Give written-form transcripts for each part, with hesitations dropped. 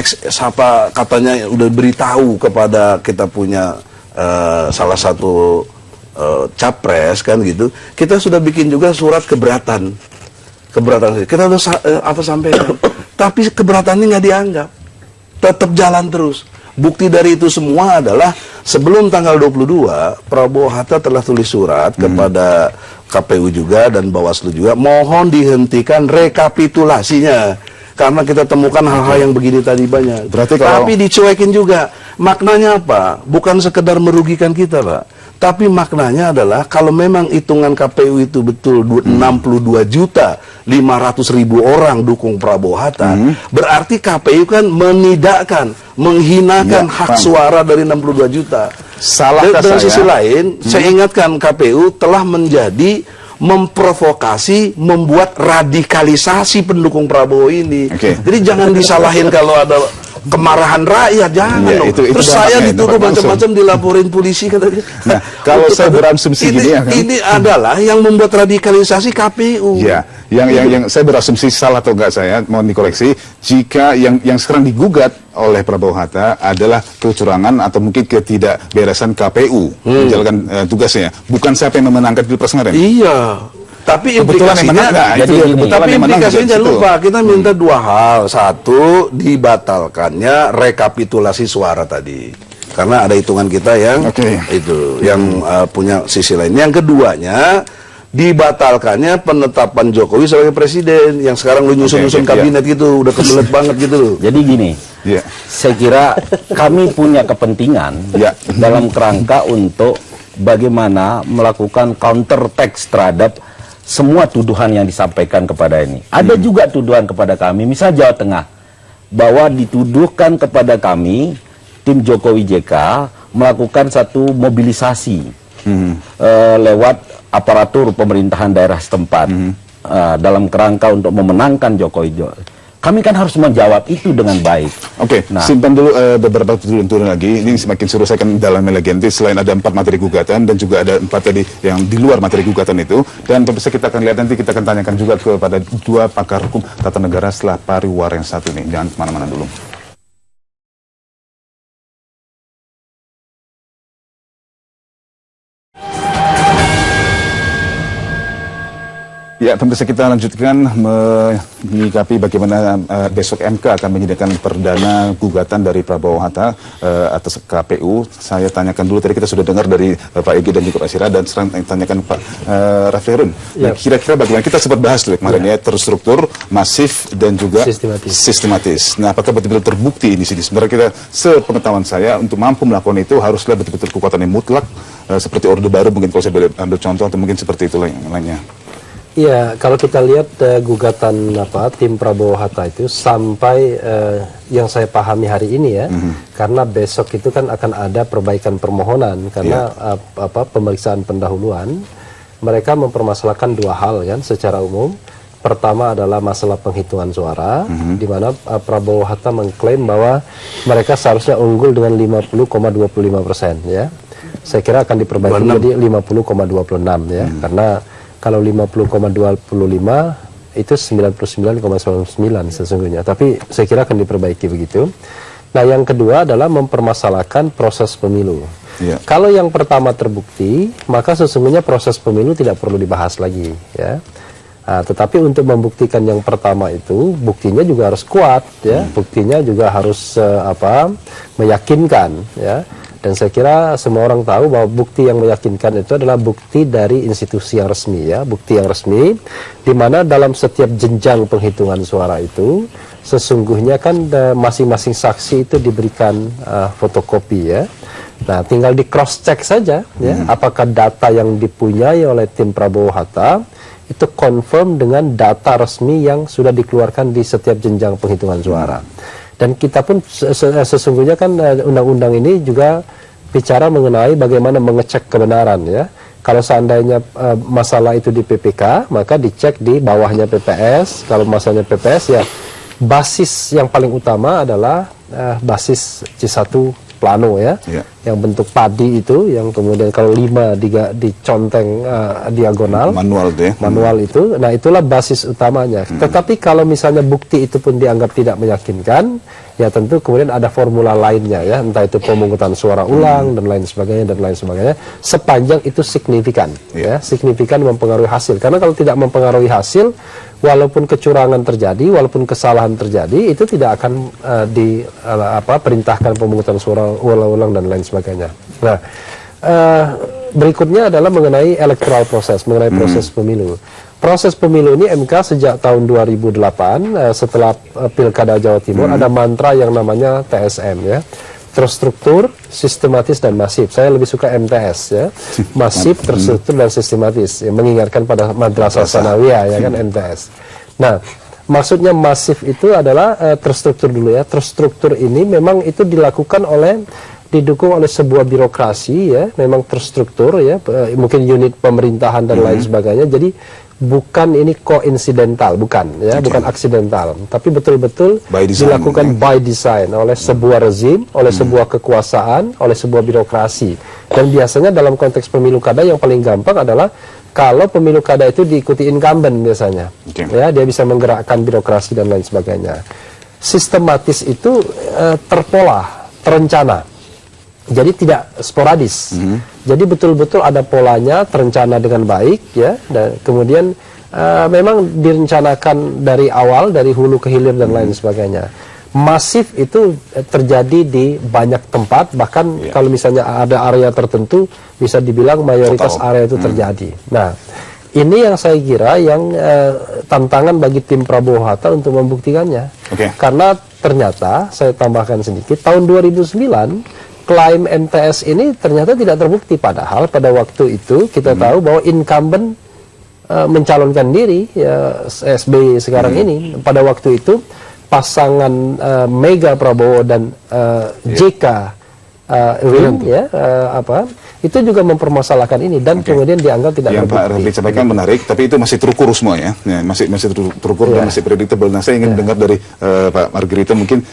siapa katanya udah beritahu kepada kita punya salah satu capres kan gitu, kita sudah bikin juga surat keberatan kita udah sampaikan, tapi keberatannya nggak dianggap, tetap jalan terus. Bukti dari itu semua adalah sebelum tanggal 22 Prabowo Hatta telah tulis surat kepada KPU juga dan Bawaslu juga, mohon dihentikan rekapitulasinya karena kita temukan hal-hal yang begini tadi banyak. Tapi dicuekin juga. Maknanya apa? Bukan sekedar merugikan kita, Pak. Tapi maknanya adalah kalau memang hitungan KPU itu betul 62.500.000 orang dukung Prabowo Hatta, berarti KPU kan menidakkan, menghinakan hak suara dari 62 juta. Dan sisi lain, saya ingatkan KPU telah menjadi memprovokasi, membuat radikalisasi pendukung Prabowo ini. Jadi jangan disalahin kalau ada kemarahan rakyat, jangan dong. Terus saya dituduh macam-macam, dilaporin polisi katanya. Nah, kalau saya berasumsi gini ya kan, ini adalah yang membuat radikalisasi KPU. Ya, yang saya berasumsi salah atau enggak saya mohon dikoreksi, jika yang sekarang digugat oleh Prabowo Hatta adalah kecurangan atau mungkin ketidakberesan KPU menjalankan tugasnya, bukan siapa yang memenangkan Pilpres kemarin. Iya. Tapi implikasinya, jangan lupa kita minta dua hal. Satu, dibatalkannya rekapitulasi suara tadi, karena ada hitungan kita yang itu yang punya sisi lain. Yang keduanya, dibatalkannya penetapan Jokowi sebagai presiden yang sekarang lu nyusun kabinet gitu, udah kebelet banget gitu. Jadi gini, saya kira kami punya kepentingan dalam kerangka untuk bagaimana melakukan counter tax terhadap semua tuduhan yang disampaikan kepada ini. Ada juga tuduhan kepada kami, misal Jawa Tengah, bahwa dituduhkan kepada kami, tim Jokowi JK, melakukan satu mobilisasi lewat aparatur pemerintahan daerah setempat dalam kerangka untuk memenangkan Jokowi. Kami kan harus menjawab itu dengan baik. Simpan dulu beberapa turun lagi. Ini semakin seru, saya akan dalami lagi. Nanti selain ada 4 materi gugatan dan juga ada 4 tadi yang di luar materi gugatan itu. Dan pemirsa kita akan lihat nanti, kita akan tanyakan juga kepada 2 pakar hukum tata negara setelah pariwara yang satu ini. Jangan kemana-mana dulu. Ya, pemirsa, kita lanjutkan menyikapi bagaimana besok MK akan menyediakan perdana gugatan dari Prabowo Hatta atas KPU. Saya tanyakan dulu, tadi kita sudah dengar dari Pak Egy dan juga Pak Sira, dan sekarang tanyakan Pak Rafli Harun. Kira-kira bagaimana, kita sempat bahas dulu kemarin terstruktur, masif, dan juga sistematis. Nah, apakah betul-betul terbukti ini sini? Sebenarnya kita, sepengetahuan saya, untuk mampu melakukan itu haruslah betul-betul kekuatan yang mutlak, seperti Orde Baru mungkin kalau saya boleh ambil contoh, atau mungkin seperti itu lainnya. Iya, kalau kita lihat gugatan tim Prabowo Hatta itu sampai yang saya pahami hari ini ya, karena besok itu kan akan ada perbaikan permohonan karena pemeriksaan pendahuluan, mereka mempermasalahkan 2 hal kan secara umum. Pertama adalah masalah penghitungan suara, di mana Prabowo Hatta mengklaim bahwa mereka seharusnya unggul dengan 50,25% ya. Saya kira akan diperbaiki menjadi 50,26 ya, karena kalau 50,25 itu 99,99 sesungguhnya, tapi saya kira akan diperbaiki begitu. Nah, yang kedua adalah mempermasalahkan proses pemilu. Kalau yang pertama terbukti, maka sesungguhnya proses pemilu tidak perlu dibahas lagi ya. Nah, tetapi untuk membuktikan yang pertama itu, buktinya juga harus kuat ya, buktinya juga harus meyakinkan ya. Dan saya kira semua orang tahu bahwa bukti yang meyakinkan itu adalah bukti dari institusi yang resmi ya, bukti yang resmi, di mana dalam setiap jenjang penghitungan suara itu sesungguhnya kan masing-masing saksi itu diberikan fotokopi ya. Nah, tinggal di cross check saja ya, apakah data yang dipunyai oleh tim Prabowo Hatta itu confirm dengan data resmi yang sudah dikeluarkan di setiap jenjang penghitungan suara. Dan kita pun sesungguhnya kan undang-undang ini juga bicara mengenai bagaimana mengecek kebenaran ya. Kalau seandainya masalah itu di PPK, maka dicek di bawahnya PPS. Kalau masalahnya PPS ya, basis yang paling utama adalah basis C1 plano ya, yang bentuk padi itu, yang kemudian kalau 5 diconteng diagonal, manual itu, nah itulah basis utamanya. Tetapi kalau misalnya bukti itu pun dianggap tidak meyakinkan, ya tentu kemudian ada formula lainnya ya, entah itu pemungutan suara ulang dan lain sebagainya, sepanjang itu signifikan ya, signifikan mempengaruhi hasil. Karena kalau tidak mempengaruhi hasil, walaupun kecurangan terjadi, walaupun kesalahan terjadi, itu tidak akan perintahkan pemungutan suara ulang dan lain sebagainya. Nah, berikutnya adalah mengenai electoral proses, mengenai proses pemilu. Proses pemilu ini MK sejak tahun 2008 setelah Pilkada Jawa Timur ada mantra yang namanya TSM ya, terstruktur, sistematis dan masif. Saya lebih suka MTS ya, masif, terstruktur dan sistematis, ya, mengingatkan pada Madrasah Sanawiyah ya kan, MTS. Nah, maksudnya masif itu adalah terstruktur dulu ya. Terstruktur ini memang itu dilakukan didukung oleh sebuah birokrasi ya, memang terstruktur ya, mungkin unit pemerintahan dan lain sebagainya. Jadi bukan ini koinsidental, bukan ya, bukan aksidental, tapi betul-betul dilakukan by design oleh sebuah rezim, oleh sebuah kekuasaan, oleh sebuah birokrasi. Dan biasanya dalam konteks pemilu kada yang paling gampang adalah kalau pemilu kada itu diikuti incumbent biasanya, ya, dia bisa menggerakkan birokrasi dan lain sebagainya. Sistematis itu terpola, terencana. Jadi tidak sporadis. Jadi betul-betul ada polanya, terencana dengan baik ya, dan kemudian memang direncanakan dari awal, dari hulu ke hilir dan lain sebagainya. Masif itu terjadi di banyak tempat, bahkan kalau misalnya ada area tertentu bisa dibilang mayoritas area itu terjadi. Nah, ini yang saya kira yang tantangan bagi tim Prabowo Hatta untuk membuktikannya. Karena ternyata saya tambahkan sedikit, tahun 2009 klaim MTS ini ternyata tidak terbukti, padahal pada waktu itu kita tahu bahwa incumbent mencalonkan diri ya, SBY sekarang ini. Pada waktu itu pasangan Mega Prabowo dan JK Win ya, itu juga mempermasalahkan ini dan kemudian dianggap tidak terbukti. Yang Pak Refli sampaikan menarik, tapi itu masih terukur semua ya, masih terukur dan masih predictable. Nah, saya ingin dengar dari Pak Margarito, mungkin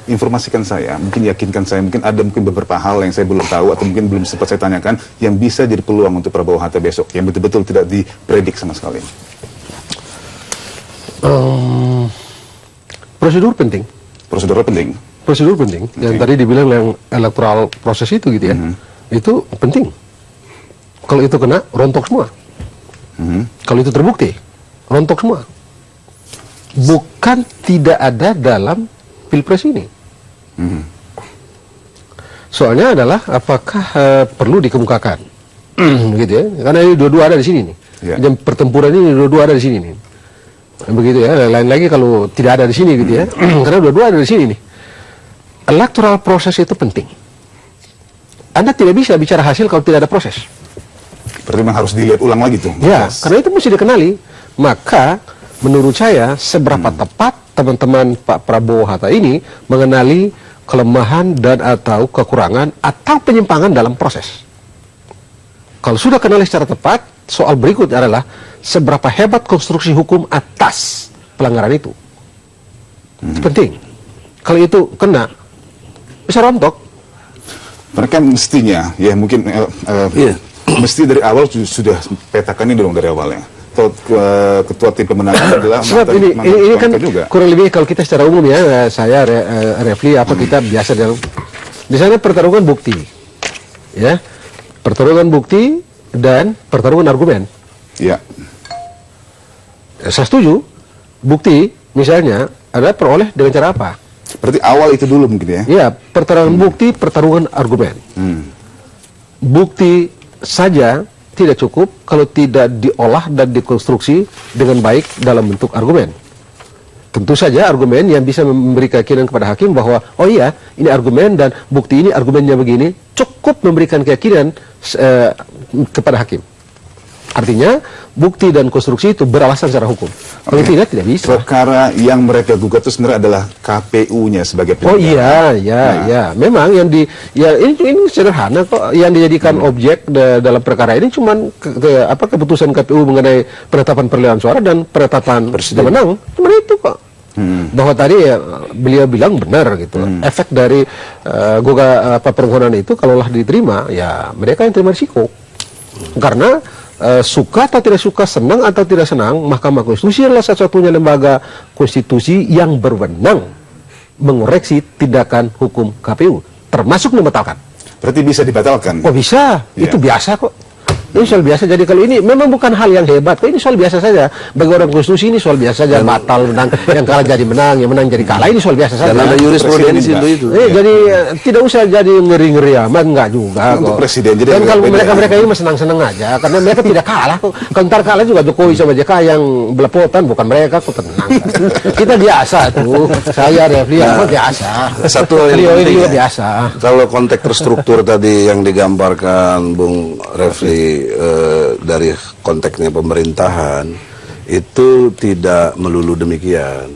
informasikan saya, mungkin yakinkan saya, mungkin ada beberapa hal yang saya belum tahu atau mungkin belum sempat saya tanyakan yang bisa jadi peluang untuk Prabowo Hatta besok yang betul-betul tidak dipredik sama sekali. Prosedur penting. Prosedurnya penting. Prosedur penting. Yang tadi dibilang yang electoral proses itu gitu ya, itu penting. Kalau itu kena, rontok semua. Kalau itu terbukti, rontok semua. Bukan tidak ada dalam Pilpres ini. Soalnya adalah apakah perlu dikemukakan, gitu ya? Karena ini dua-dua ada di sini nih. Yang pertempuran ini dua-dua ada di sini nih. Begitu ya. Lain lagi kalau tidak ada di sini gitu ya. Karena dua-dua ada di sini nih. Electoral proses itu penting. Anda tidak bisa bicara hasil kalau tidak ada proses. Berarti memang harus dilihat ulang lagi tuh. Ya, karena itu mesti dikenali. Maka menurut saya seberapa tepat teman-teman Pak Prabowo Hatta ini mengenali kelemahan dan atau kekurangan atau penyimpangan dalam proses. Kalau sudah kenali secara tepat, soal berikut adalah seberapa hebat konstruksi hukum atas pelanggaran itu. Itu penting. Kalau itu kena, bisa rontok. Mereka mestinya, ya mungkin mesti dari awal sudah petakan ini dong dari awalnya. Ketua tim pemenangan adalah sebab ini kan juga. Kurang lebih kalau kita secara umum ya, saya Refli kita biasa dalam di sana pertarungan bukti, ya, pertarungan bukti dan pertarungan argumen. Ya. Saya setuju. Bukti misalnya adalah peroleh dengan cara apa? Berarti awal itu dulu mungkin ya? Iya, pertarungan bukti, pertarungan argumen. Bukti saja tidak cukup kalau tidak diolah dan dikonstruksi dengan baik dalam bentuk argumen. Tentu saja argumen yang bisa memberi keyakinan kepada hakim bahwa, oh iya, ini argumen dan bukti ini argumennya begini, cukup memberikan keyakinan kepada hakim. Artinya bukti dan konstruksi itu beralasan secara hukum. Kalau tidak bisa. Perkara yang mereka gugat itu sebenarnya adalah KPU-nya sebagai penyelenggara. Oh iya. Memang yang ini sederhana kok. Yang dijadikan objek dalam perkara ini cuman keputusan KPU mengenai penetapan perolehan suara dan penetapan pemenang. Cuma itu kok. Bahwa tadi beliau bilang benar gitu. Efek dari permohonan itu kalaulah diterima, ya mereka yang terima risiko. Karena suka atau tidak suka, senang atau tidak senang, Mahkamah Konstitusi adalah satu-satunya lembaga konstitusi yang berwenang mengoreksi tindakan hukum KPU, termasuk membatalkan. Berarti bisa dibatalkan? Oh bisa, itu biasa kok. Ini soal biasa. Jadi kalau ini memang bukan hal yang hebat, kok ini soal biasa saja. Bagi orang konstitusi ini soal biasa saja. Batal, menang, yang kalah jadi menang, yang menang jadi kalah, ini soal biasa saja. Dan ada jurisprudensi itu. Jadi tidak usah jadi ngeri-ngeri amat, enggak juga untuk kok. presiden. Jadi dan kalau mereka ini senang-senang aja, karena mereka tidak kalah kok. Kalau ntar kalah juga Jokowi sama JK yang belepotan, bukan mereka kok, tenang. Kita biasa tuh. Saya Refli biasa. Satu yang penting biasa. Kalau konteks terstruktur tadi yang digambarkan Bung Refli dari konteksnya pemerintahan itu tidak melulu demikian.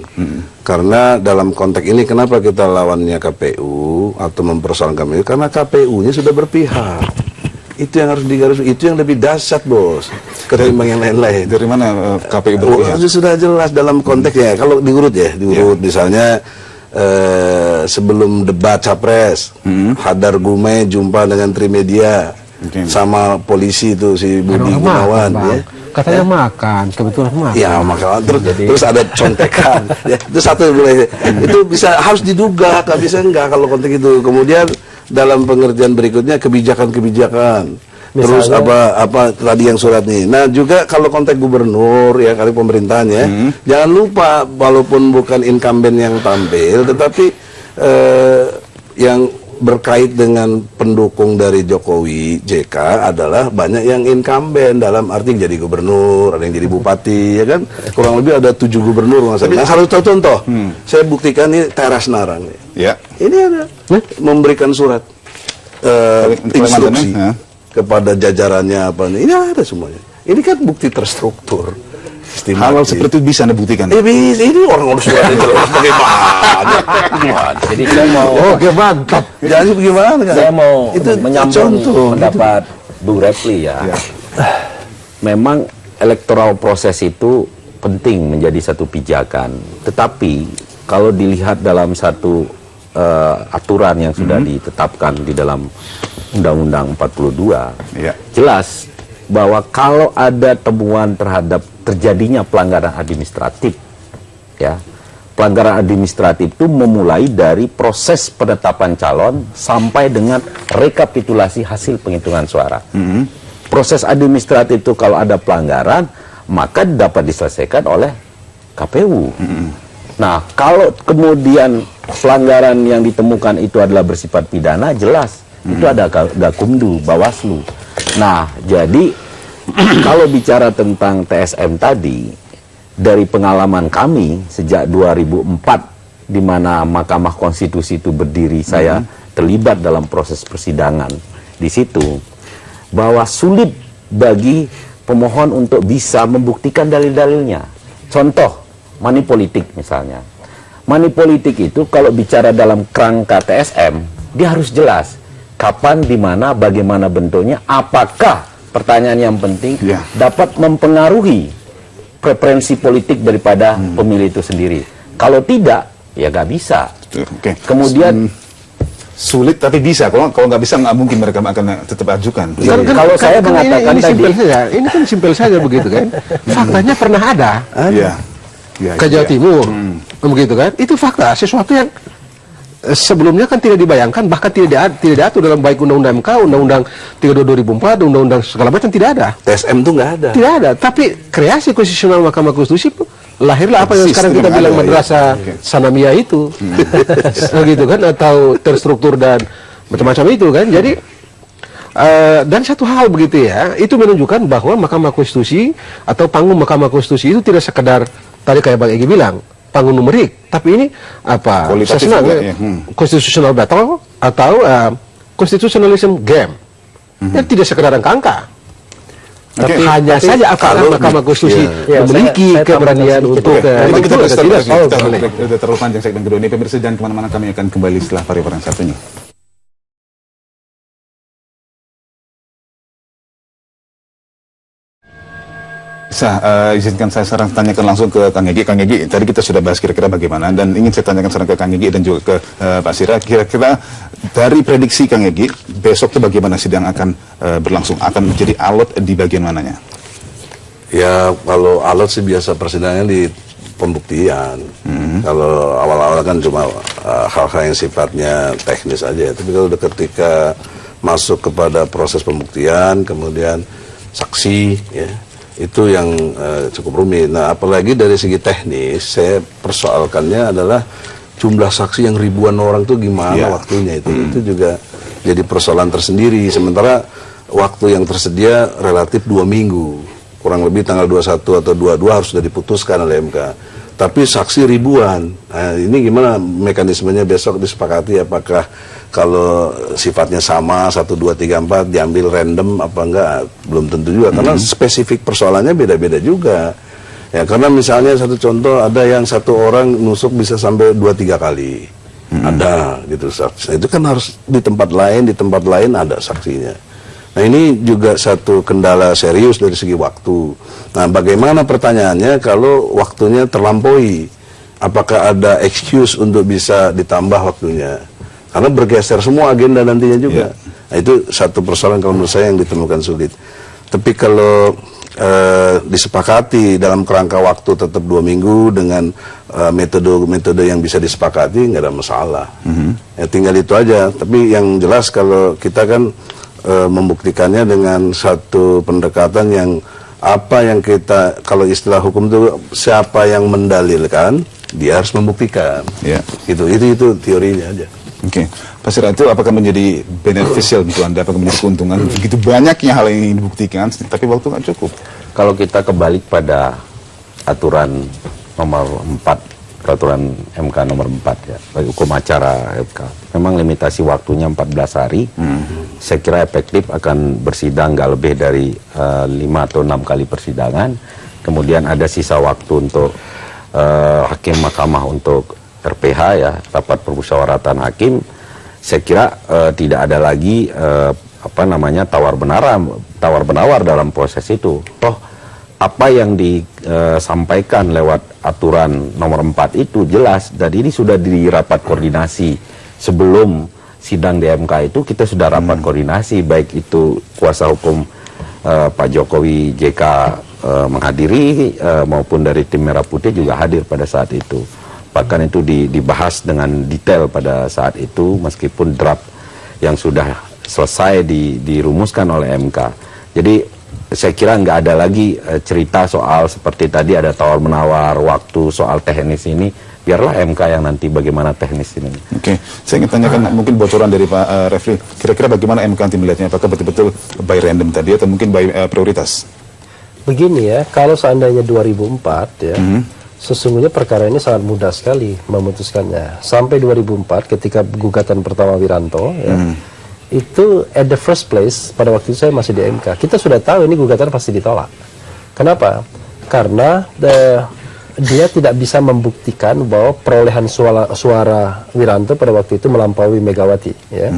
Karena dalam konteks ini kenapa kita lawannya KPU atau mempersoalkan KPU? Karena KPU-nya sudah berpihak. Itu yang harus digaris, itu yang lebih dahsyat, Bos, ketimbang yang lain-lain. Dari mana KPU berpihak? Sudah jelas dalam konteksnya. Kalau diurut misalnya sebelum debat capres, Hadar Gume jumpa dengan Trimedia. Sama polisi itu si Budi Gunawan ya. Katanya makan, kebetulan makan. Ya makan terus ada contekan. Ya, itu satu boleh. Itu bisa harus diduga, nggak bisa enggak kalau konteks itu. Kemudian dalam pengertian berikutnya kebijakan-kebijakan. Terus apa tadi yang surat nih. Nah juga kalau konteks gubernur ya kali pemerintahannya, jangan lupa walaupun bukan incumbent yang tampil, tetapi yang berkait dengan pendukung dari Jokowi JK adalah banyak yang incumbent dalam arti jadi gubernur, ada yang jadi bupati, ya kan? Kurang lebih ada 7 gubernur maksudnya. Nah, harus tahu contoh. Saya buktikan ini Teras Narang. Ya. Ini ada memberikan surat instruksi kepada jajarannya apa nih. Ini ada semuanya. Ini kan bukti terstruktur. Hal seperti itu bisa Anda buktikan? Ini orang harus sudah jelas bagaimana. Jadi saya mau mantap. Jadi bagaimana kan? Saya mau itu menyambung contoh, pendapat Bung Refli ya. Memang electoral proses itu penting menjadi satu pijakan. Tetapi kalau dilihat dalam satu aturan yang sudah ditetapkan di dalam Undang-Undang 42, jelas bahwa kalau ada temuan terhadap terjadinya pelanggaran administratif, ya, pelanggaran administratif itu memulai dari proses penetapan calon sampai dengan rekapitulasi hasil penghitungan suara. Proses administratif itu kalau ada pelanggaran maka dapat diselesaikan oleh KPU. Nah, kalau kemudian pelanggaran yang ditemukan itu adalah bersifat pidana, jelas itu ada Gakumdu, Bawaslu. Nah, jadi kalau bicara tentang TSM tadi, dari pengalaman kami sejak 2004, di mana Mahkamah Konstitusi itu berdiri, saya terlibat dalam proses persidangan di situ, bahwa sulit bagi pemohon untuk bisa membuktikan dalil-dalilnya. Contoh, money politik misalnya. Money politik itu kalau bicara dalam kerangka TSM, dia harus jelas kapan, di mana, bagaimana bentuknya, apakah pertanyaan yang penting dapat mempengaruhi preferensi politik daripada pemilih itu sendiri. Kalau tidak, ya nggak bisa. Kemudian sulit tapi bisa. Kalau nggak bisa, nggak mungkin mereka akan tetap ajukan. Kalau saya mengatakan ini tadi, simpel saja. Ini kan simpel saja begitu kan. Faktanya pernah ada. Ke Jawa Timur, begitu kan? Itu fakta, sesuatu yang sebelumnya kan tidak dibayangkan, bahkan tidak diatur dalam baik Undang-Undang MK, Undang-Undang 32 2004, Undang-Undang segala macam, tidak ada. TSM itu nggak ada. Tidak ada. Tapi kreasi konstitusional Mahkamah Konstitusi lahirlah apa yang sekarang kita bilang madrasah Sanamiyah itu, gitu kan? Atau terstruktur dan macam-macam itu kan? Jadi dan satu hal begitu ya, itu menunjukkan bahwa Mahkamah Konstitusi atau panggung Mahkamah Konstitusi itu tidak sekedar tadi kayak Bang Egy bilang panggung numerik, tapi ini apa? Saya senang constitutional battle atau constitutionalism game. Ya, tidak sekedar angka-angka. Tapi hanya saja apakah Mahkamah Konstitusi memiliki keberanian untuk kita sudah terlalu panjang segmen kedua ini. Pemirsa, jangan kemana-mana, kami akan kembali setelah pariwara yang satu ini. Izinkan saya sekarang tanyakan langsung ke Kang Egy. Kang Egy, tadi kita sudah bahas kira-kira bagaimana, dan ingin saya tanyakan sekarang ke Kang Egy dan juga ke Pak Sira. Kira-kira dari prediksi Kang Egy, besok itu bagaimana sidang akan berlangsung? Akan menjadi alot di bagian mananya? Ya, kalau alot sih biasa persidangannya di pembuktian. Kalau awal-awal kan cuma hal-hal yang sifatnya teknis aja. Tapi kalau udah ketika masuk kepada proses pembuktian, kemudian saksi, ya, itu yang cukup rumit. Nah, apalagi dari segi teknis, saya persoalkannya adalah jumlah saksi yang ribuan orang itu gimana waktunya itu. Itu juga jadi persoalan tersendiri. Sementara waktu yang tersedia relatif 2 minggu. Kurang lebih tanggal 21 atau 22 harus sudah diputuskan oleh MK. Tapi saksi ribuan. Nah, ini gimana mekanismenya besok disepakati, apakah kalau sifatnya sama 1, 2, 3, 4 diambil random apa enggak, belum tentu juga karena spesifik persoalannya beda-beda juga. Ya, karena misalnya satu contoh, ada yang satu orang nusuk bisa sampai 2-3 kali. Ada gitu saksi. Itu kan harus di tempat lain ada saksinya. Nah, ini juga satu kendala serius dari segi waktu. Nah, bagaimana pertanyaannya kalau waktunya terlampaui? Apakah ada excuse untuk bisa ditambah waktunya? Karena bergeser semua agenda nantinya juga. Nah, itu satu persoalan kalau menurut saya yang ditemukan sulit. Tapi kalau disepakati dalam kerangka waktu tetap 2 minggu dengan metode yang bisa disepakati, nggak ada masalah. Ya, tinggal itu aja. Tapi yang jelas kalau kita kan membuktikannya dengan satu pendekatan yang apa yang kita, kalau istilah hukum itu siapa yang mendalilkan, dia harus membuktikan. Itu teorinya aja. Oke, Pak Sira, itu apakah menjadi beneficial untuk Anda, apakah menjadi keuntungan? Begitu banyaknya hal yang ingin dibuktikan, tapi waktu nggak cukup. Kalau kita kebalik pada aturan nomor 4, peraturan MK nomor 4 ya, bagi hukum acara MK, memang limitasi waktunya 14 hari. Saya kira efektif akan bersidang nggak lebih dari 5 atau 6 kali persidangan. Kemudian ada sisa waktu untuk hakim mahkamah untuk RPH ya, rapat permusyawaratan hakim. Saya kira tidak ada lagi tawar menawar dalam proses itu. Toh apa yang disampaikan lewat aturan nomor 4 itu jelas, dan ini sudah di rapat koordinasi sebelum sidang di MK itu kita sudah rapat koordinasi, baik itu kuasa hukum Pak Jokowi JK menghadiri maupun dari tim Merah Putih juga hadir pada saat itu. Bahkan itu dibahas dengan detail pada saat itu, meskipun draft yang sudah selesai dirumuskan oleh MK. Jadi saya kira nggak ada lagi cerita soal seperti tadi ada tawar-menawar waktu soal teknis ini. Biarlah MK yang nanti bagaimana teknis ini. Oke, saya ingin tanyakan mungkin bocoran dari Pak Refli. Kira-kira bagaimana MK nanti melihatnya? Apakah betul-betul by random tadi atau mungkin by prioritas? Begini ya, kalau seandainya 2004 ya, sesungguhnya perkara ini sangat mudah sekali memutuskannya. Sampai 2004 ketika gugatan pertama Wiranto ya, itu at the first place pada waktu itu saya masih di MK. Kita sudah tahu ini gugatan pasti ditolak. Kenapa? Karena dia tidak bisa membuktikan bahwa perolehan suara Wiranto pada waktu itu melampaui Megawati ya.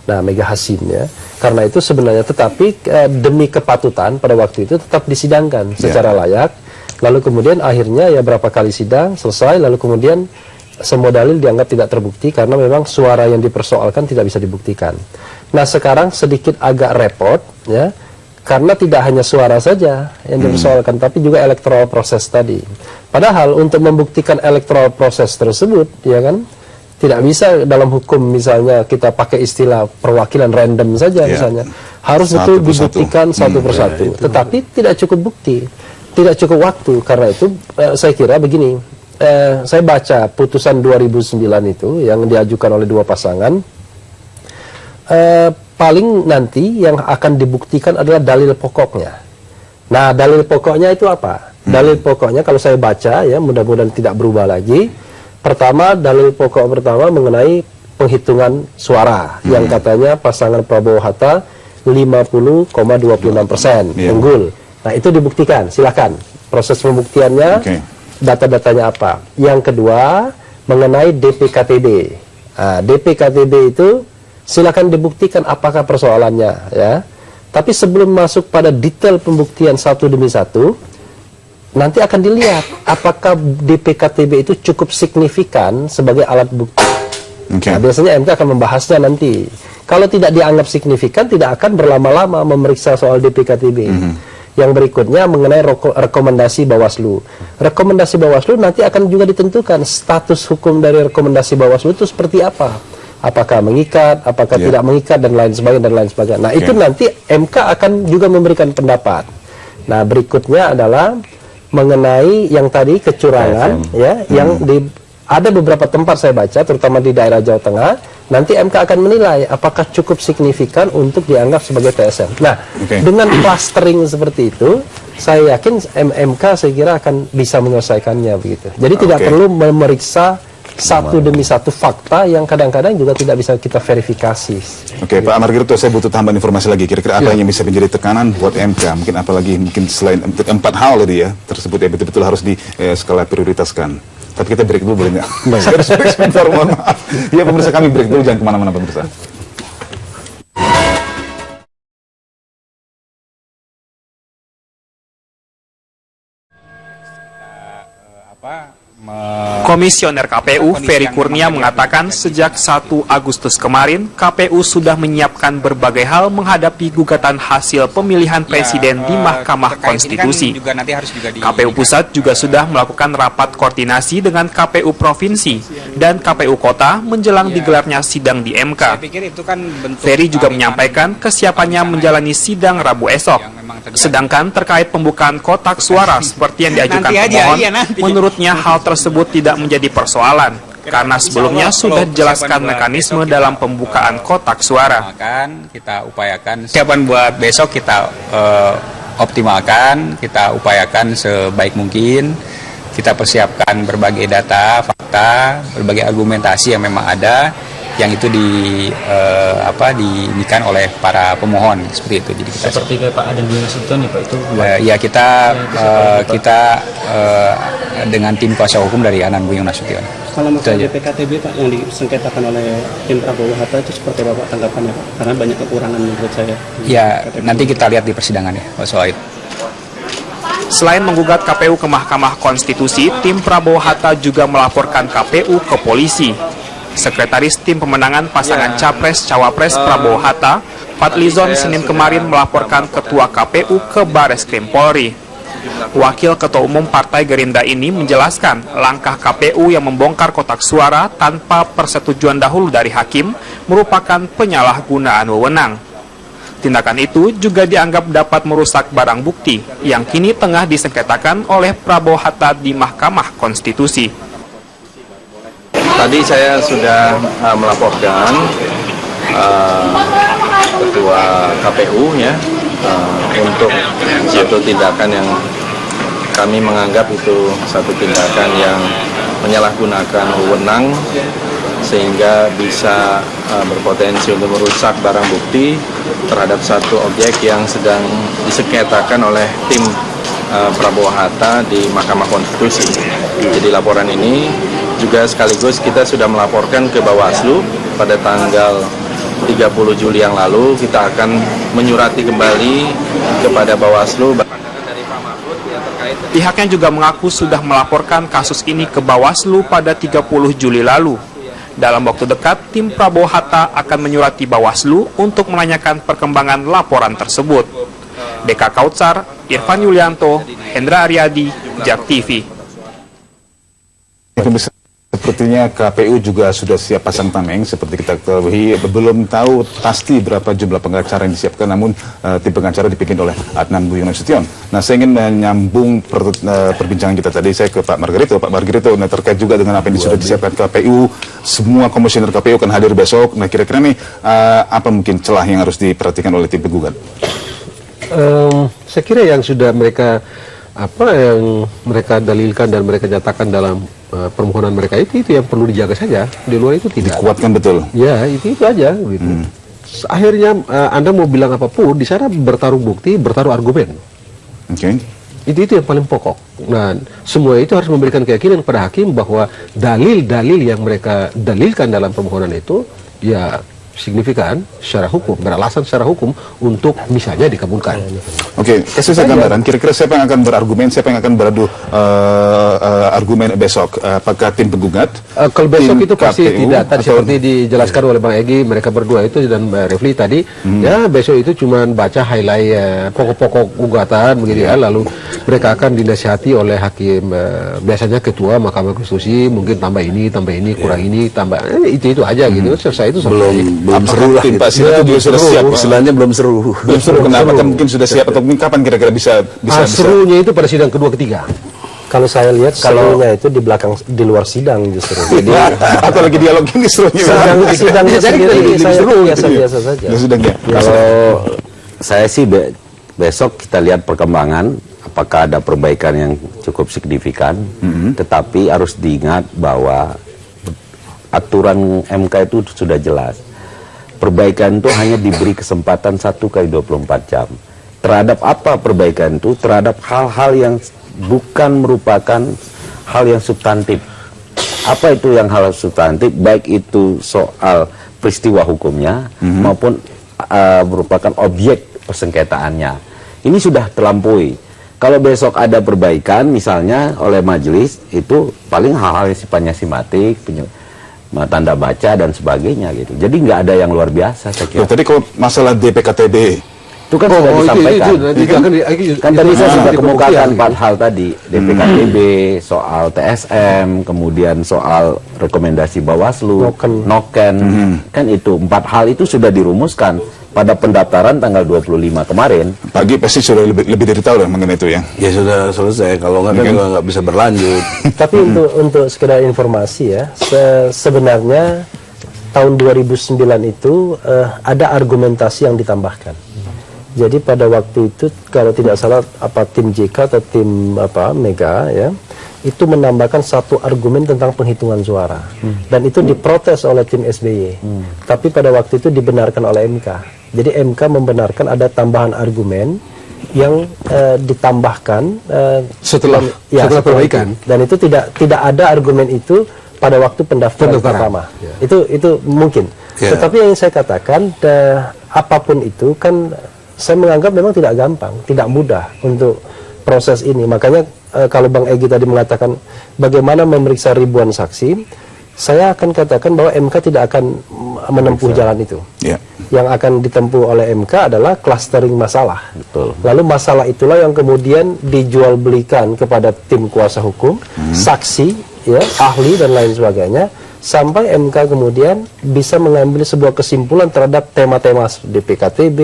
Nah, Mega Hasim ya. Karena itu sebenarnya, tetapi demi kepatutan pada waktu itu tetap disidangkan secara layak. Lalu kemudian akhirnya ya berapa kali sidang selesai, lalu kemudian semua dalil dianggap tidak terbukti karena memang suara yang dipersoalkan tidak bisa dibuktikan. Nah, sekarang sedikit agak repot ya, karena tidak hanya suara saja yang dipersoalkan, tapi juga electoral proses tadi. Padahal untuk membuktikan electoral proses tersebut, ya kan, tidak bisa dalam hukum misalnya kita pakai istilah perwakilan random saja misalnya, harus itu dibuktikan satu persatu. Tetapi tidak cukup bukti. Tidak cukup waktu. Karena itu saya kira begini, saya baca putusan 2009 itu yang diajukan oleh dua pasangan, paling nanti yang akan dibuktikan adalah dalil pokoknya. Nah, dalil pokoknya itu apa? Dalil pokoknya kalau saya baca ya, mudah-mudahan tidak berubah lagi. Pertama, dalil pokok pertama mengenai penghitungan suara yang katanya pasangan Prabowo Hatta 50,26% unggul. Nah, itu dibuktikan, silakan. Proses pembuktiannya, data-datanya apa. Yang kedua, mengenai DPKTB. Nah, DPKTB itu silakan dibuktikan apakah persoalannya ya. Tapi sebelum masuk pada detail pembuktian satu demi satu, nanti akan dilihat apakah DPKTB itu cukup signifikan sebagai alat bukti. Nah, biasanya MK akan membahasnya nanti. Kalau tidak dianggap signifikan, tidak akan berlama-lama memeriksa soal DPKTB. Yang berikutnya mengenai rekomendasi Bawaslu. Rekomendasi Bawaslu nanti akan juga ditentukan status hukum dari rekomendasi Bawaslu itu seperti apa. Apakah mengikat, apakah tidak mengikat, dan lain sebagainya. Nah, itu nanti MK akan juga memberikan pendapat. Nah, berikutnya adalah mengenai yang tadi kecurangan, yang ada beberapa tempat saya baca, terutama di daerah Jawa Tengah. Nanti MK akan menilai apakah cukup signifikan untuk dianggap sebagai TSM. Nah, dengan clustering seperti itu, saya yakin MK saya kira akan bisa menyelesaikannya begitu. Jadi tidak perlu memeriksa satu demi satu fakta yang kadang-kadang juga tidak bisa kita verifikasi. Oke, Pak Margarito, saya butuh tambahan informasi lagi. Kira-kira apa yang bisa menjadi tekanan buat MK? Mungkin apalagi selain 4 hal tadi ya tersebut ya betul-betul harus di skala prioritaskan. Tapi kita break dulu boleh nggak? Sebentar, mohon maaf. Ya pemirsa, kami break dulu, jangan kemana-mana pemirsa. Komisioner KPU Ferry Kurnia mengatakan sejak 1 Agustus kemarin KPU sudah menyiapkan berbagai hal menghadapi gugatan hasil pemilihan presiden di Mahkamah Konstitusi. KPU Pusat juga sudah melakukan rapat koordinasi dengan KPU Provinsi dan KPU Kota menjelang digelarnya sidang di MK. Ferry juga menyampaikan kesiapannya menjalani sidang Rabu esok. Sedangkan terkait pembukaan kotak suara seperti yang diajukan pemohon, menurutnya hal tersebut tidak menjadi persoalan karena sebelumnya sudah dijelaskan mekanisme dalam pembukaan kotak suara. Kita upayakan siapan buat besok kita optimalkan, kita upayakan sebaik mungkin. Kita persiapkan berbagai data, fakta, berbagai argumentasi yang memang ada, yang itu diinikan oleh para pemohon seperti itu. Jadi kita seperti kayak Pak Aden Budi Nasution nih Pak, itu ya kita dengan tim kuasa hukum dari Anan Budi Nasution. Kalau masalah BPKTB Pak yang disengketakan oleh tim Prabowo Hatta itu seperti apa Pak tanggapannya Pak? Karena banyak kekurangan menurut saya. Ya nanti kita lihat di persidangan ya Pak soal itu. Selain menggugat KPU ke Mahkamah Konstitusi, tim Prabowo Hatta juga melaporkan KPU ke polisi. Sekretaris tim pemenangan pasangan Capres-Cawapres Prabowo Hatta, Fadlizon, Senin kemarin melaporkan Ketua KPU ke Bareskrim Polri. Wakil Ketua Umum Partai Gerindra ini menjelaskan langkah KPU yang membongkar kotak suara tanpa persetujuan dahulu dari hakim merupakan penyalahgunaan wewenang. Tindakan itu juga dianggap dapat merusak barang bukti yang kini tengah disengketakan oleh Prabowo Hatta di Mahkamah Konstitusi. Tadi saya sudah melaporkan Ketua KPU ya untuk satu tindakan yang kami menganggap itu satu tindakan yang menyalahgunakan wewenang sehingga bisa berpotensi untuk merusak barang bukti terhadap satu objek yang sedang disengketakan oleh tim Prabowo Hatta di Mahkamah Konstitusi. Jadi laporan ini juga sekaligus kita sudah melaporkan ke Bawaslu pada tanggal 30 Juli yang lalu. Kita akan menyurati kembali kepada Bawaslu. Pihaknya juga mengaku sudah melaporkan kasus ini ke Bawaslu pada 30 Juli lalu. Dalam waktu dekat, tim Prabowo Hatta akan menyurati Bawaslu untuk menanyakan perkembangan laporan tersebut. BK Kautsar, Irfan Yulianto, Hendra Aryadi, JAK TV. Sepertinya KPU juga sudah siap pasang tameng, seperti kita ketahui. Belum tahu pasti berapa jumlah pengacara yang disiapkan, namun tim pengacara dipimpin oleh Adnan Budi Nasution. Nah, saya ingin menyambung perbincangan kita tadi, saya ke Pak Margarito. Pak Margarito, nah, terkait juga dengan apa yang sudah disiapkan KPU, semua komisioner KPU akan hadir besok. Nah, kira-kira nih apa mungkin celah yang harus diperhatikan oleh tim penggugat? Saya kira yang sudah mereka yang mereka dalilkan dan mereka nyatakan dalam permohonan mereka itu yang perlu dijaga saja. Di luar itu tidak. Dikuatkan betul. Ya, itu aja gitu. Akhirnya Anda mau bilang apapun di sana bertaruh bukti, bertaruh argumen. Oke. Itu yang paling pokok. Nah, semua itu harus memberikan keyakinan kepada hakim bahwa dalil-dalil yang mereka dalilkan dalam permohonan itu ya signifikan secara hukum, beralasan secara hukum untuk misalnya dikabulkan. Oke, kasih saya gambaran. Kira-kira siapa yang akan berargumen, siapa yang akan beradu argumen besok? Apakah tim penggugat? Kalau besok itu pasti KPU, tidak. Tadi atau seperti dijelaskan oleh Bang Egy, mereka berdua itu dan Mbak Refli tadi, ya besok itu cuma baca highlight pokok-pokok gugatan begitu ya. Lalu mereka akan dinasihati oleh hakim, biasanya ketua Mahkamah Konstitusi, mungkin tambah ini, kurang ini, tambah itu aja gitu. Selesai itu selesai. Belum seru lah. Pak Sina itu sudah siap. Istilahnya belum seru. Belum seru. Kenapa? Kan mungkin sudah siap atau mungkin kapan kira-kira bisa serunya itu pada sidang kedua ketiga. Kalau saya lihat serunya itu di luar sidang justru. Jadi apalagi dialog ini serunya. Sidangnya sendiri saya biasa saja. Kalau saya sih besok kita lihat perkembangan, apakah ada perbaikan yang cukup signifikan. Tetapi harus diingat bahwa aturan MK itu sudah jelas. Perbaikan itu hanya diberi kesempatan 1x24 jam. Terhadap apa perbaikan itu? Terhadap hal-hal yang bukan merupakan hal yang substantif. Apa itu yang hal substantif? Baik itu soal peristiwa hukumnya maupun merupakan objek persengketaannya. Ini sudah terlampaui. Kalau besok ada perbaikan misalnya oleh majelis, itu paling hal-hal yang sifatnya simatik, tanda baca dan sebagainya gitu. Jadi nggak ada yang luar biasa saya kira. Tadi kalau masalah DPKTB itu kan sudah disampaikan. Kan tadi saya sudah kemukakan 4 hal tadi, DPKTB, soal TSM, kemudian soal rekomendasi Bawaslu, Noken, kan itu 4 hal itu sudah dirumuskan pada pendaftaran tanggal 25 kemarin. Pagi pasti sudah lebih dari tahu lah mengenai itu ya. Ya sudah selesai. Kalau nggak juga nggak bisa berlanjut. Tapi untuk sekedar informasi ya, sebenarnya tahun 2009 itu ada argumentasi yang ditambahkan. Jadi pada waktu itu kalau tidak salah tim JK atau tim Mega ya, itu menambahkan satu argumen tentang penghitungan suara. Dan itu diprotes oleh tim SBY. Tapi pada waktu itu dibenarkan oleh MK. Jadi MK membenarkan ada tambahan argumen yang ditambahkan setelah perbaikan. Dan itu tidak ada argumen itu pada waktu pendaftaran pertama. Itu mungkin. Tetapi yang saya katakan apapun itu kan saya menganggap memang tidak gampang, tidak mudah untuk proses ini. Makanya kalau Bang Egy tadi mengatakan bagaimana memeriksa ribuan saksi, saya akan katakan bahwa MK tidak akan menempuh jalan itu. Yang akan ditempuh oleh MK adalah clustering masalah. Lalu masalah itulah yang kemudian dijual belikan kepada tim kuasa hukum, saksi, ya, ahli dan lain sebagainya, sampai MK kemudian bisa mengambil sebuah kesimpulan terhadap tema-tema DPKTB,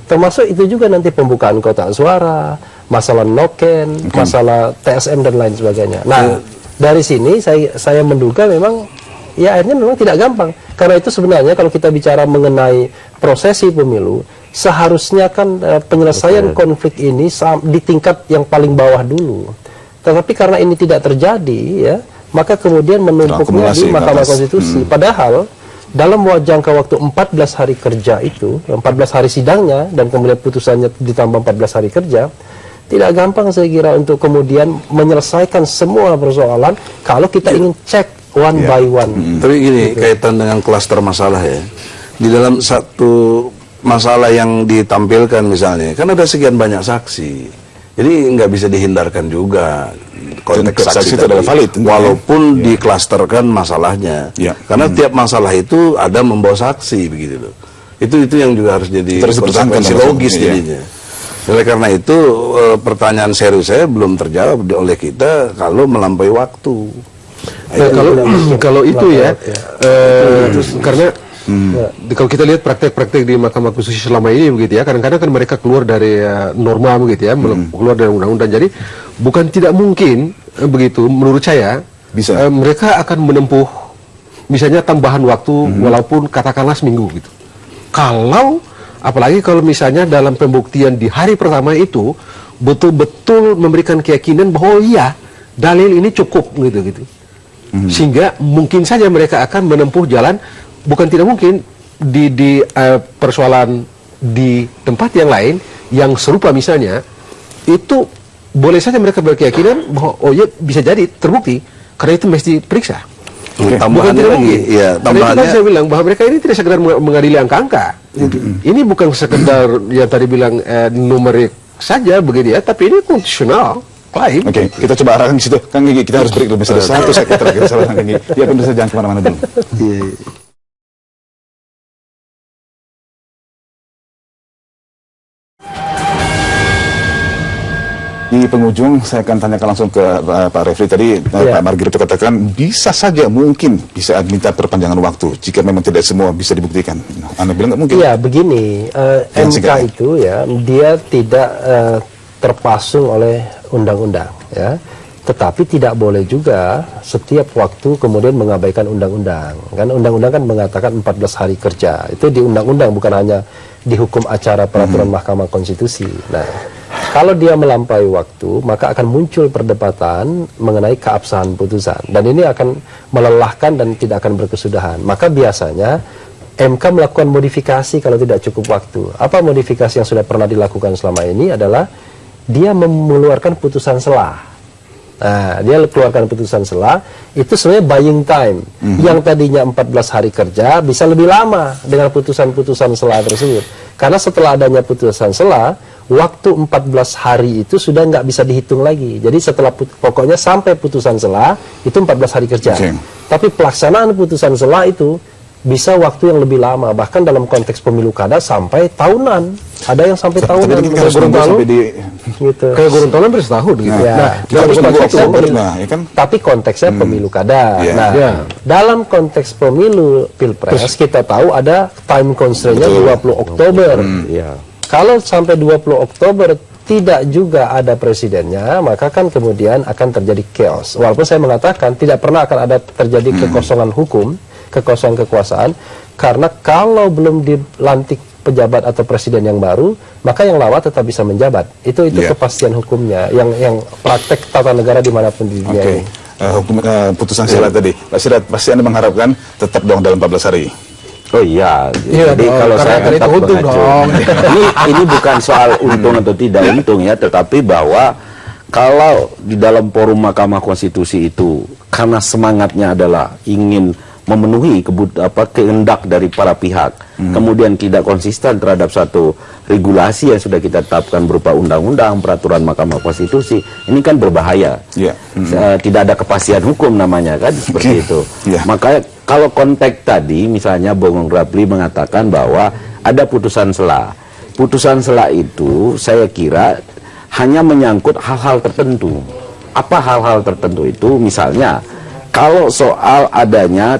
termasuk itu juga nanti pembukaan kotak suara, masalah Noken, masalah TSM dan lain sebagainya. Nah, dari sini saya menduga memang ya akhirnya memang tidak gampang. Karena itu sebenarnya kalau kita bicara mengenai prosesi pemilu, seharusnya kan penyelesaian konflik ini di tingkat yang paling bawah dulu. Tetapi karena ini tidak terjadi ya, maka kemudian menumpuknya di Mahkamah Konstitusi. Padahal dalam jangka waktu 14 hari kerja itu, 14 hari sidangnya dan kemudian putusannya ditambah 14 hari kerja, tidak gampang saya kira untuk kemudian menyelesaikan semua persoalan kalau kita ingin cek one by one. Tapi gini, kaitan dengan klaster masalah ya. Di dalam satu masalah yang ditampilkan misalnya, kan ada sekian banyak saksi. Jadi nggak bisa dihindarkan juga konteks saksi itu adalah valid, walaupun diklasterkan masalahnya. Karena tiap masalah itu ada membawa saksi begitu loh. Itu yang juga harus jadi konsekuensi logis jadinya. Oleh karena itu pertanyaan serius saya belum terjawab oleh kita kalau melampaui waktu. Kalau itu ya, karena kalau kita lihat praktek-praktek di Mahkamah Konstitusi selama ini begitu ya, kadang-kadang kan mereka keluar dari norma begitu ya, keluar dari undang-undang. Jadi bukan tidak mungkin begitu, menurut saya bisa mereka akan menempuh misalnya tambahan waktu walaupun katakanlah seminggu gitu. Kalau apalagi kalau misalnya dalam pembuktian di hari pertama itu betul-betul memberikan keyakinan bahwa iya dalil ini cukup gitu. Sehingga mungkin saja mereka akan menempuh jalan, bukan tidak mungkin di persoalan di tempat yang lain yang serupa misalnya, itu boleh saja mereka berkeyakinan bahwa oh ya bisa jadi terbukti, karena itu mesti periksa. Tambahannya lagi, ya tambahannya. Saya bilang bahwa mereka ini tidak sekedar mengadili angka-angka. Ini bukan sekedar yang tadi bilang numerik saja begini ya, tapi ini konstitusional. Klaim. Oke, kita coba arahkan di situ. Kang Gigi, kita harus break dulu. Misalnya satu segmen terakhir sama Kang Gigi. Ya, pemirsa jangan kemana-mana dulu. Di penghujung saya akan tanyakan langsung ke Pak Refli tadi. Pak Margir itu katakan bisa saja mungkin bisa minta perpanjangan waktu jika memang tidak semua bisa dibuktikan. Anda bilang nggak mungkin? Iya begini, MK itu ya dia tidak terpasung oleh undang-undang ya, tetapi tidak boleh juga setiap waktu kemudian mengabaikan undang-undang. Kan undang-undang kan mengatakan 14 hari kerja, itu di undang-undang bukan hanya di hukum acara peraturan Mahkamah Konstitusi. Nah, kalau dia melampaui waktu, maka akan muncul perdebatan mengenai keabsahan putusan. Dan ini akan melelahkan dan tidak akan berkesudahan. Maka biasanya MK melakukan modifikasi kalau tidak cukup waktu. Apa modifikasi yang sudah pernah dilakukan selama ini adalah dia mengeluarkan putusan selah. Nah, dia keluarkan putusan selah, itu sebenarnya buying time. Yang tadinya 14 hari kerja bisa lebih lama dengan putusan-putusan selah tersebut. Karena setelah adanya putusan selah, waktu 14 hari itu sudah nggak bisa dihitung lagi. Jadi setelah pokoknya sampai putusan selah itu 14 hari kerja. Tapi pelaksanaan putusan selah itu bisa waktu yang lebih lama, bahkan dalam konteks pemilu kada sampai tahunan. Ada yang sampai tahunan. Kayak Gorontalo, gitu. Kayak Gorontalo hampir setahun gitu. Tapi konteksnya pemilu kada. Dalam konteks pemilu pilpres kita tahu ada time constraint-nya 20 Oktober. Kalau sampai 20 Oktober tidak juga ada presidennya, maka kan kemudian akan terjadi chaos. Walaupun saya mengatakan tidak pernah akan ada terjadi kekosongan hukum, kekosongan kekuasaan, karena kalau belum dilantik pejabat atau presiden yang baru, maka yang lama tetap bisa menjabat. Itu kepastian hukumnya, yang praktek tata negara dimanapun di dunia ini. Putusan selah tadi, Pak Sirat, pasti Anda mengharapkan tetap dong dalam 14 hari. Oh iya, jadi kalau saya tetap mengacu, ini bukan soal untung atau tidak untung ya, tetapi bahwa kalau di dalam forum Mahkamah Konstitusi itu karena semangatnya adalah ingin memenuhi kehendak dari para pihak, kemudian tidak konsisten terhadap satu regulasi yang sudah kita tetapkan berupa undang-undang, peraturan Mahkamah Konstitusi, ini kan berbahaya. Tidak ada kepastian hukum namanya kan, seperti itu. Makanya kalau konteks tadi, misalnya Bung Rapli mengatakan bahwa ada putusan selah. Putusan selah itu saya kira hanya menyangkut hal-hal tertentu. Apa hal-hal tertentu itu? Misalnya, kalau soal adanya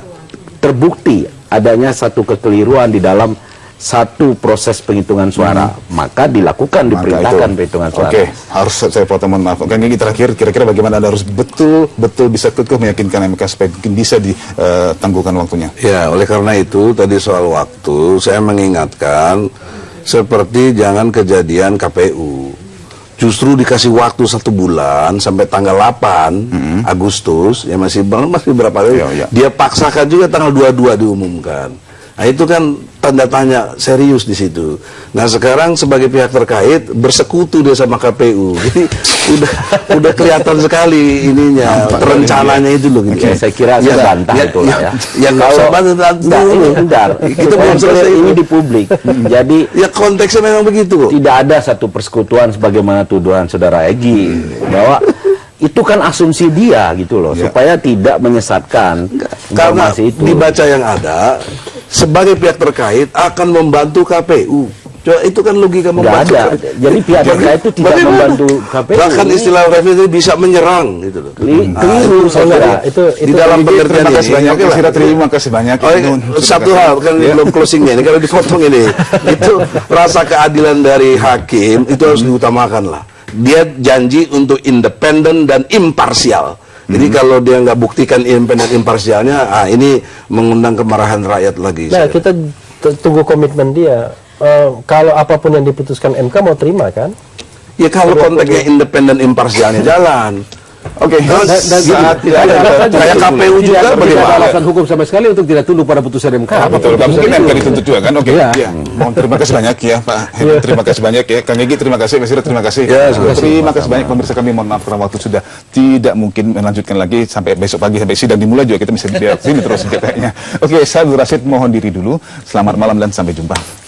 terbukti adanya satu kekeliruan di dalam satu proses penghitungan suara, maka dilakukan, diperintahkan penghitungan suara. Oke, harus saya potong, mohon maaf. Kang Gigi terakhir, kira-kira bagaimana Anda harus betul-betul bisa kekeh meyakinkan MK supaya bisa ditangguhkan waktunya? Ya, oleh karena itu tadi soal waktu, saya mengingatkan seperti jangan kejadian KPU. Justru dikasih waktu 1 bulan sampai tanggal 8 Agustus, ya masih berapa hari, dia paksakan juga tanggal 22 diumumkan. Nah itu kan tanda tanya serius di situ. Nah sekarang sebagai pihak terkait bersekutu dia sama KPU, jadi udah kelihatan sekali ininya, rencananya itu loh. Gitu. Saya kira saya bantah itu lah ya. Yang kalau bentar, kita belum selesai ini di publik. Jadi ya konteksnya memang begitu. Tidak ada satu persekutuan sebagaimana tuduhan saudara Egy bahwa itu kan asumsi dia gitu loh, supaya tidak menyesatkan informasi itu. Dibaca yang ada, sebagai pihak terkait akan membantu KPU. Coba itu kan logika membantu. Nggak ada. Jadi pihak terkait itu tidak membantu KPU. Bahkan istilah Refli itu bisa menyerang gitu loh. Keliru saudara. Itu di dalam pengertian ini. Terima kasih banyak. Satu hal kan belum closingnya ini, kalau dipotong ini, itu rasa keadilan dari hakim itu harus diutamakan lah. Dia janji untuk independen dan imparsial. Jadi kalau dia nggak buktikan independen imparsialnya, ini mengundang kemarahan rakyat lagi. Nah, kita tunggu komitmen dia. Kalau apapun yang diputuskan MK mau terima kan? Ya kalau konteksnya independen imparsialnya jalan. Oke, saat tidak ada kayak KPU juga tidak ada bagaimana? alasan hukum sama sekali untuk tidak tunduk pada putusan MK. betul, nggak mungkin MK dituntut juga kan? Oke, Iya. ya. Mohon terima kasih banyak ya Pak Hedi, terima kasih banyak ya Kang Egy, terima kasih Mas Ira, terima kasih. Terima kasih banyak pemirsa kami, mohon maaf karena waktu sudah tidak mungkin melanjutkan lagi sampai besok pagi, sampai sidang dimulai juga kita bisa di sini terus kayaknya. Oke, saya Abdul Rashid mohon diri dulu. Selamat malam dan sampai jumpa.